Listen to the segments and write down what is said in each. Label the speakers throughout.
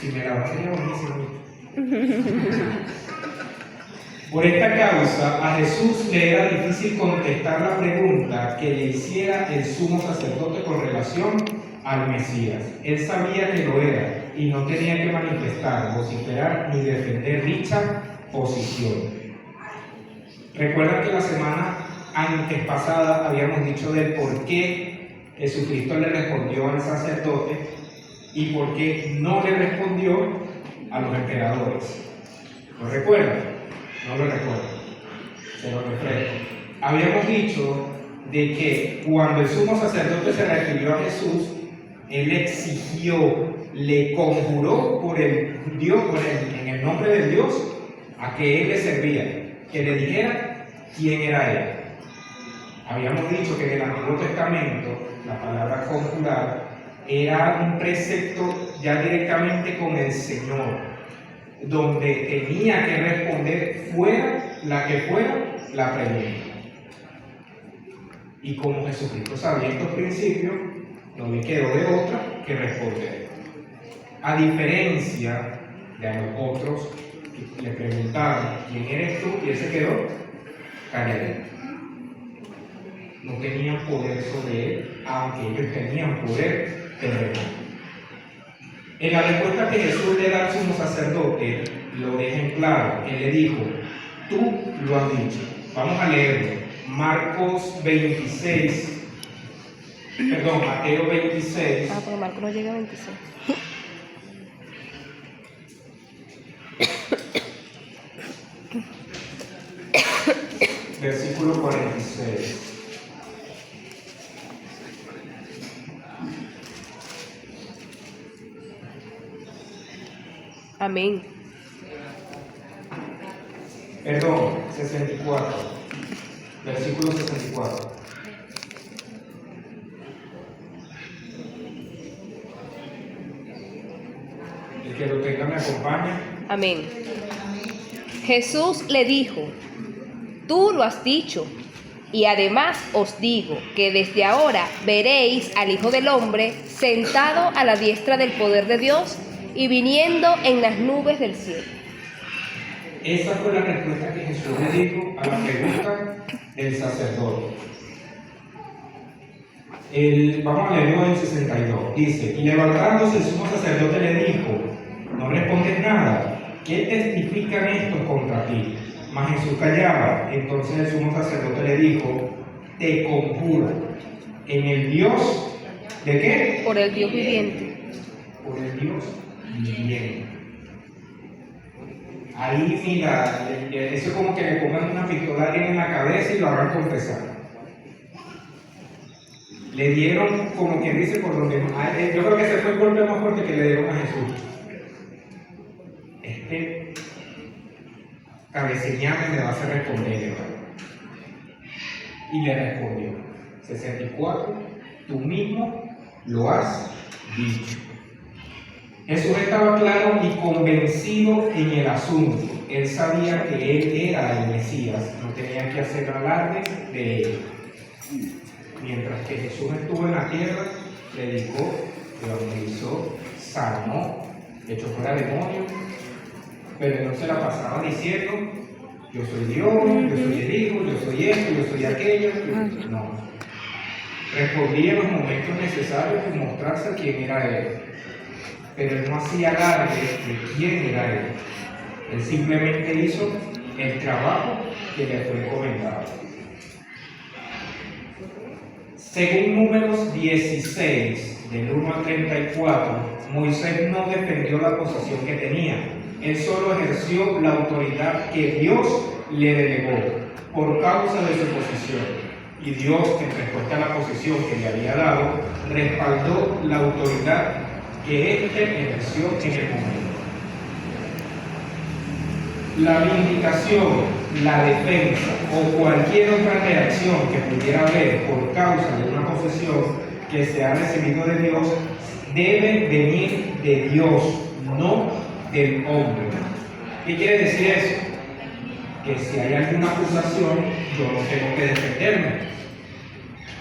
Speaker 1: Si me la sería buenísimo. Por esta causa, a Jesús le era difícil contestar la pregunta que le hiciera el sumo sacerdote con relación al Mesías. Él sabía que lo era y no tenía que manifestar, vociferar ni defender dicha posición. Recuerdan que la semana antes pasada habíamos dicho del por qué Jesucristo le respondió al sacerdote y por qué no le respondió a los emperadores. ¿Lo recuerdan? No lo recuerdo, se lo refresco. Habíamos dicho de que cuando el sumo sacerdote se refirió a Jesús, él exigió, le conjuró por el Dios, en el nombre de Dios, a que él le servía, que le dijera quién era él. Habíamos dicho que en el Antiguo Testamento la palabra conjurar era un precepto ya directamente con el Señor, donde tenía que responder fuera la que fuera la pregunta. Y como Jesucristo sabía estos principios, no le quedó de otra que responder. A diferencia de a los otros que le preguntaron ¿quién eres tú? Y él se quedó calladito. No tenían poder sobre él, aunque ellos tenían poder terrenal. En la respuesta que Jesús le da al sumo sacerdote, lo deja en claro. Él le dijo, tú lo has dicho. Vamos a leerlo. Marcos 26. Perdón, Mateo 26.
Speaker 2: Porque Marcos no llega a 26.
Speaker 1: Versículo 46.
Speaker 2: Amén.
Speaker 1: Perdón, 64. Versículo 64. El que lo tenga me acompaña.
Speaker 2: Amén. Jesús le dijo, tú lo has dicho, y además os digo que desde ahora veréis al Hijo del Hombre sentado a la diestra del poder de Dios y viniendo en las nubes del cielo.
Speaker 1: Esa fue la respuesta que Jesús le dijo a la pregunta del sacerdote. Vamos a leerlo en 62. Dice, y levantándose el sumo sacerdote le dijo, no respondes nada, ¿qué testifican estos contra ti? Mas Jesús callaba. Entonces el sumo sacerdote le dijo, te conjuro en el Dios, ¿de qué?
Speaker 2: Por el Dios viviente.
Speaker 1: Por el Dios viviente. Ahí, mira, eso es como que le pongan una pistola a alguien en la cabeza y lo hagan confesar. Le dieron, como quien dice, por donde... Yo creo que ese fue el golpe más fuerte que le dieron a Jesús. Cabeceñame me va a hacer responder, hermano. Y le respondió, 64, tú mismo lo has dicho. Jesús estaba claro y convencido en el asunto. Él sabía que él era el Mesías, no tenía que hacer alarde de él. Mientras que Jesús estuvo en la tierra, predicó, evangelizó, sanó, echó fuera demonios, pero él no se la pasaba diciendo, yo soy Dios, yo soy el Hijo, yo soy esto, yo soy aquello. No. Respondía en los momentos necesarios de mostrarse quién era él. Pero él no hacía alarde de quién era él. Él simplemente hizo el trabajo que le fue encomendado. Según Números 16, del 1 al 34, Moisés no defendió la posición que tenía. Él solo ejerció la autoridad que Dios le delegó por causa de su posición. Y Dios, en respuesta a la posición que le había dado, respaldó la autoridad que éste ejerció en el momento. La vindicación, la defensa o cualquier otra reacción que pudiera haber por causa de una posesión que se ha recibido de Dios debe venir de Dios, no del hombre. ¿Qué quiere decir eso? Que si hay alguna acusación, yo no tengo que defenderme.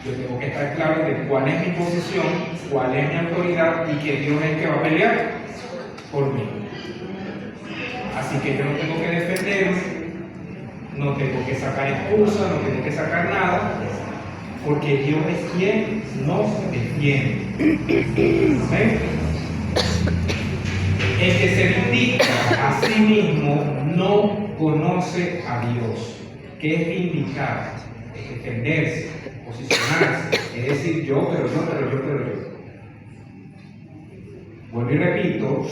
Speaker 1: Yo tengo que estar claro de cuál es mi posición, cuál es mi autoridad y que Dios es el que va a pelear por mí. Así que yo no tengo que defenderme, no tengo que sacar excusas, no tengo que sacar nada, porque Dios es quien nos defiende. ¿Ven? El que se vindica a sí mismo no conoce a Dios. ¿Qué es vindicar? Es defenderse, posicionarse, es decir, yo. Vuelvo y repito,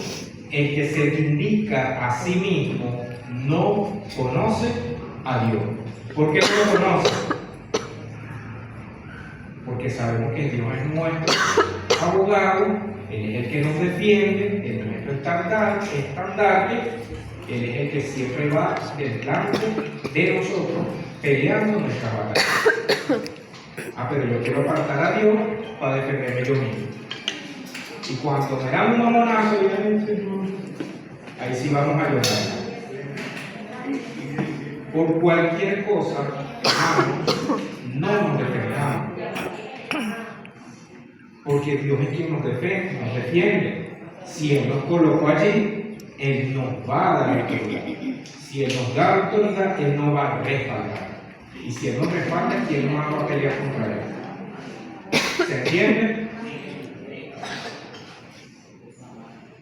Speaker 1: el que se vindica a sí mismo no conoce a Dios. ¿Por qué no lo conoce? Porque sabemos que Dios es nuestro abogado, Él es el que nos defiende, Él es nuestro estandarte, Él es el que siempre va delante de nosotros peleando nuestra batalla. Pero yo quiero apartar a Dios para defenderme yo mismo. Y cuando me dan un mamonazo, ahí sí vamos a llorar. Por cualquier cosa, hermanos, no nos defendamos. Porque Dios es quien nos defiende. Si Él nos colocó allí, Él nos va a dar autoridad. Si Él nos da autoridad, Él nos va a respaldar. Y si Él nos respalda, ¿quién nos va a pelear contra Él? ¿Se entiende?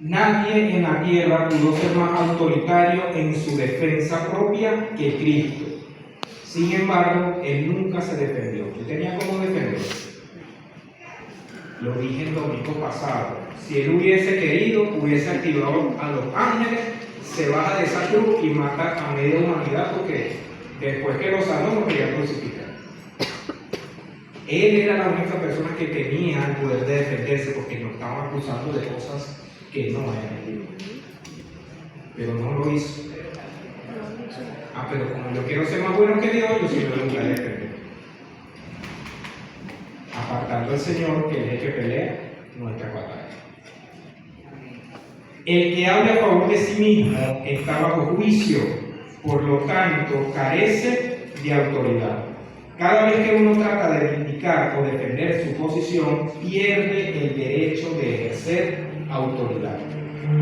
Speaker 1: Nadie en la tierra pudo ser más autoritario en su defensa propia que Cristo. Sin embargo, Él nunca se defendió. Él tenía cómo defenderse. Lo dije el domingo pasado. Si Él hubiese querido, hubiese activado a los ángeles, se baja de esa cruz y mata a media humanidad, porque después que lo sanó lo quería crucificar. Él era la única persona que tenía el poder de defenderse, porque nos estaban acusando de cosas que no eran. Pero no lo hizo. Pero como yo quiero ser más bueno que Dios, yo sí me voy a defender. Apartando al Señor, que es el que pelea nuestra batalla. El que habla a favor de sí mismo está bajo juicio, por lo tanto carece de autoridad. Cada vez que uno trata de vindicar o defender su posición, pierde el derecho de ejercer autoridad.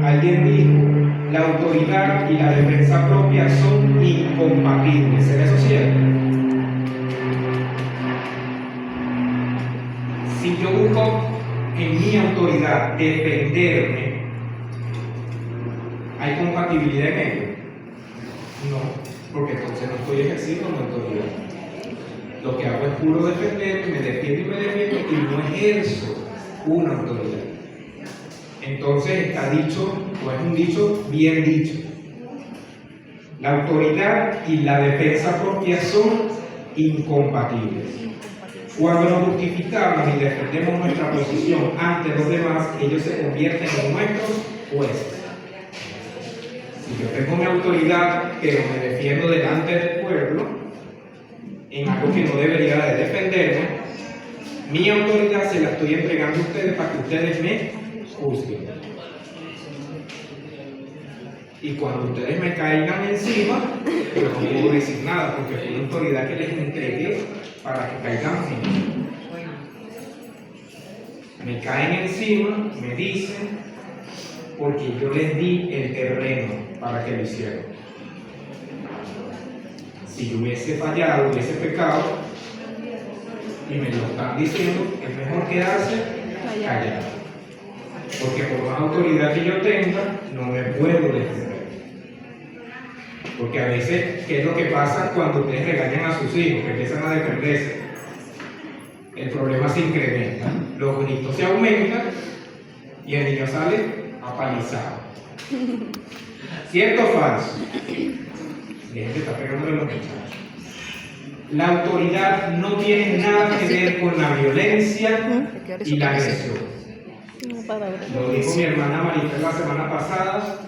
Speaker 1: Alguien dijo, la autoridad y la defensa propia son incompatibles. ¿Será eso cierto? Si yo busco en mi autoridad defenderme, ¿hay compatibilidad en ello? No, porque entonces no estoy ejerciendo mi autoridad. Lo que hago es puro defenderme, me defiendo y no ejerzo una autoridad. Entonces está dicho, o es un dicho bien dicho. La autoridad y la defensa propia son incompatibles. Cuando nos justificamos y defendemos nuestra posición ante los demás, ellos se convierten en nuestros jueces. Si yo tengo mi autoridad, pero me defiendo delante del pueblo, en algo que no debería de defenderme, mi autoridad se la estoy entregando a ustedes para que ustedes me juzguen. Y cuando ustedes me caigan encima, yo no puedo decir nada, porque fue una autoridad que les entregué para que caigan en mí. Me caen encima, me dicen, porque yo les di el terreno para que lo hicieran. Si yo hubiese fallado, hubiese pecado, y me lo están diciendo, es mejor quedarse callado. Porque por más autoridad que yo tenga, no me puedo defender. Porque a veces, ¿qué es lo que pasa cuando ustedes regañan a sus hijos, que empiezan a defenderse? El problema se incrementa, los gritos se aumentan y el niño sale apalizado. ¿Cierto o falso? Dejen de estar pegándole a los muchachos. La autoridad no tiene nada que ver con la violencia y la agresión. Lo dijo mi hermana Marita la semana pasada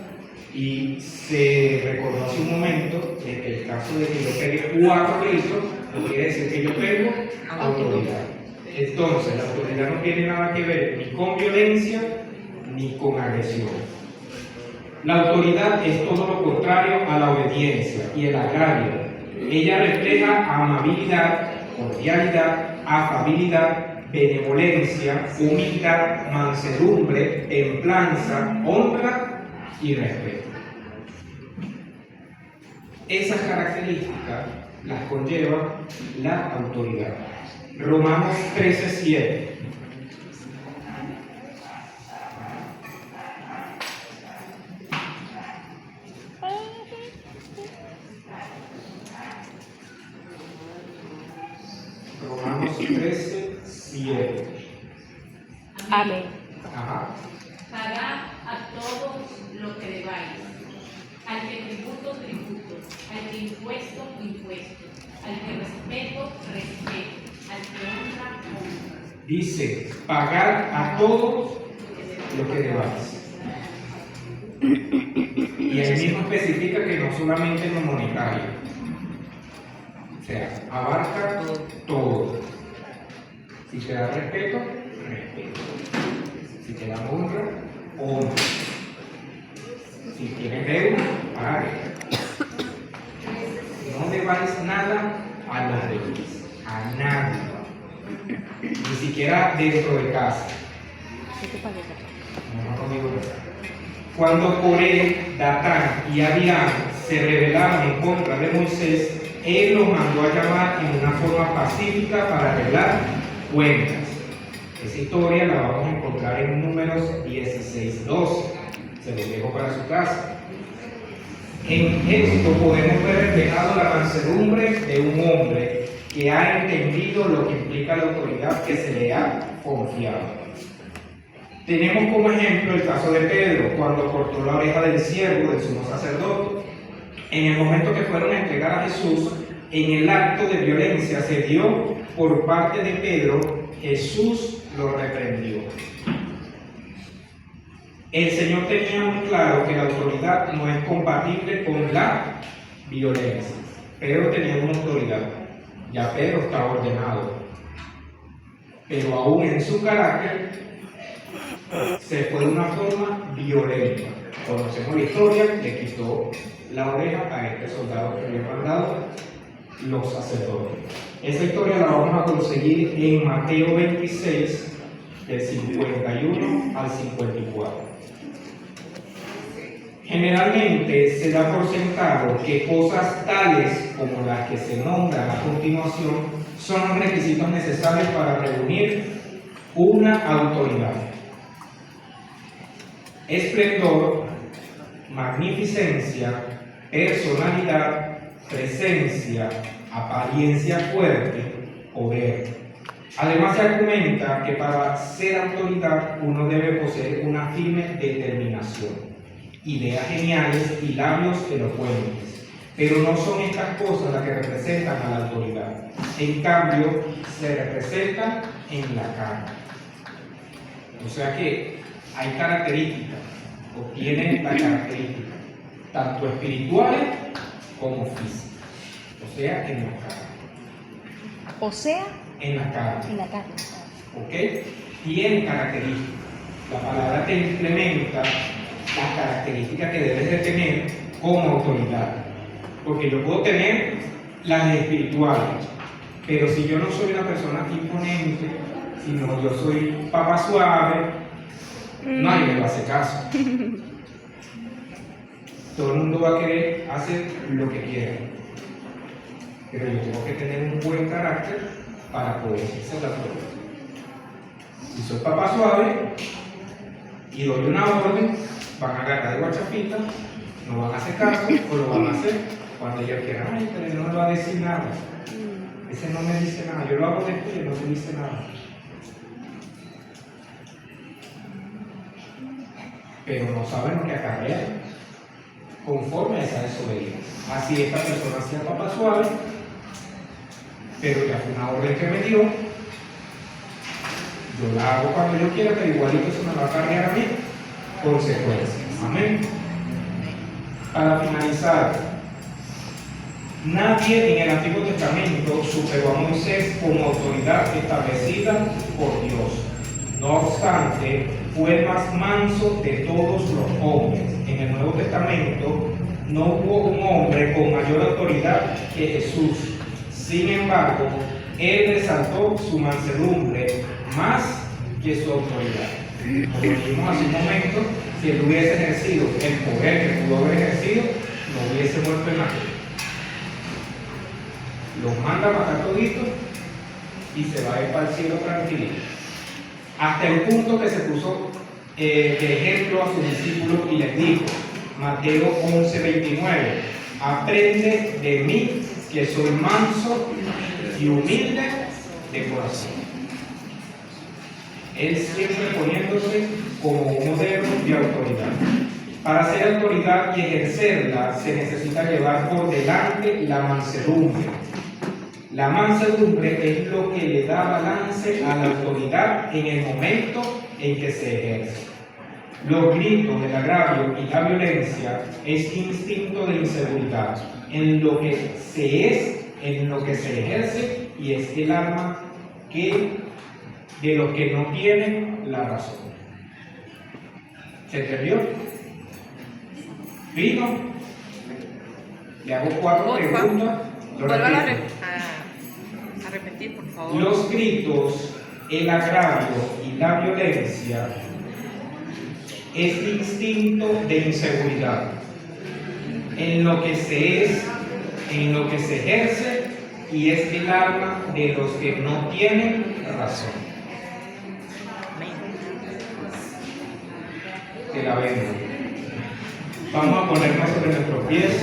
Speaker 1: y se recordó hace un momento de que el caso de que yo pegué 4 gritos no quiere decir que yo tengo autoridad. Entonces, la autoridad no tiene nada que ver ni con violencia ni con agresión. La autoridad es todo lo contrario a la obediencia y el agravio. Ella refleja amabilidad, cordialidad, afabilidad, benevolencia, humildad, mansedumbre, templanza, honra y respeto. Esas características las conlleva la autoridad. Romanos 13:7. Romanos 13:7.
Speaker 2: Amén.
Speaker 1: Ajá.
Speaker 3: Pagad a todos lo que debáis, al que tributo, tributo, al que impuesto, impuesto, al que respeto, respeto, al que honra, honra.
Speaker 1: Dice, pagar a todos lo que debáis. Y ahí mismo especifica que no solamente en lo monetario, o sea, abarca todo. Si te da respeto, respeto. Si te da honra, honra. Si tienes deuda, pague. No debáis nada a los demás, a nadie, ni siquiera dentro de casa. No conmigo. Cuando Coré, Datán y Abiram se rebelaron en contra de Moisés, él los mandó a llamar en una forma pacífica para arreglar cuentas. Esa historia la vamos a encontrar en Números 16:12. Se lo dejo para su casa. En esto podemos ver reflejado la mansedumbre de un hombre que ha entendido lo que implica la autoridad que se le ha confiado. Tenemos como ejemplo el caso de Pedro, cuando cortó la oreja del siervo del sumo sacerdote. En el momento que fueron a entregar a Jesús, en el acto de violencia se dio por parte de Pedro, Jesús lo reprendió. El Señor tenía muy claro que la autoridad no es compatible con la violencia. Pedro tenía una autoridad, ya Pedro estaba ordenado, pero aún en su carácter se fue de una forma violenta. Conocemos la historia, le quitó la oreja a este soldado que había mandado los sacerdotes. Esa historia la vamos a conseguir en Mateo 26, del 51 al 54. Generalmente se da por sentado que cosas tales como las que se nombran a continuación son los requisitos necesarios para reunir una autoridad. Esplendor, magnificencia, personalidad, presencia, apariencia fuerte, poder. Además se argumenta que para ser autoridad uno debe poseer una firme determinación, ideas geniales y labios elocuentes. Pero no son estas cosas las que representan a la autoridad. En cambio, se representan en la carne. O sea que hay características, o tienen la característica, tanto espirituales como físicas. O sea, en la carne.
Speaker 2: O sea,
Speaker 1: En la carne.
Speaker 2: en la carne.
Speaker 1: ¿Ok? Tiene características. La palabra te implementa las características que debes de tener como autoridad. Porque yo puedo tener las espirituales, pero si yo no soy una persona imponente, sino yo soy papá suave, nadie me va a hacer caso. Todo el mundo va a querer hacer lo que quiera. Pero yo tengo que tener un buen carácter para poder ejercer la autoridad. Si soy papá suave y doy una orden, van a agarrar de guachafita, no van a hacer caso o lo van a hacer cuando ellos quieran. Ay, pero no me va a decir nada. Ese no me dice nada. Yo lo hago de esto y no me dice nada. Pero no saben lo que acarrea conforme a esa desobediencia. Así esta persona hacía papá suave, pero ya fue una orden que me dio. Yo la hago cuando yo quiera, pero igualito eso me va a cargar a mí consecuencias. Amén. Para finalizar, nadie en el Antiguo Testamento superó a Moisés como autoridad establecida por Dios. No obstante, fue el más manso de todos los hombres. En el Nuevo Testamento no hubo un hombre con mayor autoridad que Jesús. Sin embargo, él resaltó su mansedumbre más que su autoridad. Como dijimos hace un momento, si él hubiese ejercido el poder que pudo haber ejercido, no hubiese muerto en la cruz. los manda a matar toditos y se va a ir para el cielo tranquilito. Hasta el punto que se puso de ejemplo a sus discípulos y les dijo, Mateo 11:29, aprende de mí que soy manso y humilde de corazón. Él siempre poniéndose como un modelo de autoridad. Para ser autoridad y ejercerla se necesita llevar por delante la mansedumbre. La mansedumbre es lo que le da balance a la autoridad en el momento en que se ejerce. Los gritos, el agravio y la violencia es instinto de inseguridad en lo que se es, en lo que se ejerce, y es el arma de los que no tienen la razón. ¿Se entendió? ¿Vino? Le hago 4 preguntas.
Speaker 4: A repetir, por favor.
Speaker 1: Los gritos, el agravio y la violencia es instinto de inseguridad en lo que se es, en lo que se ejerce, y es el arma de los que no tienen razón. Que la vengan. Vamos a ponernos sobre nuestros pies.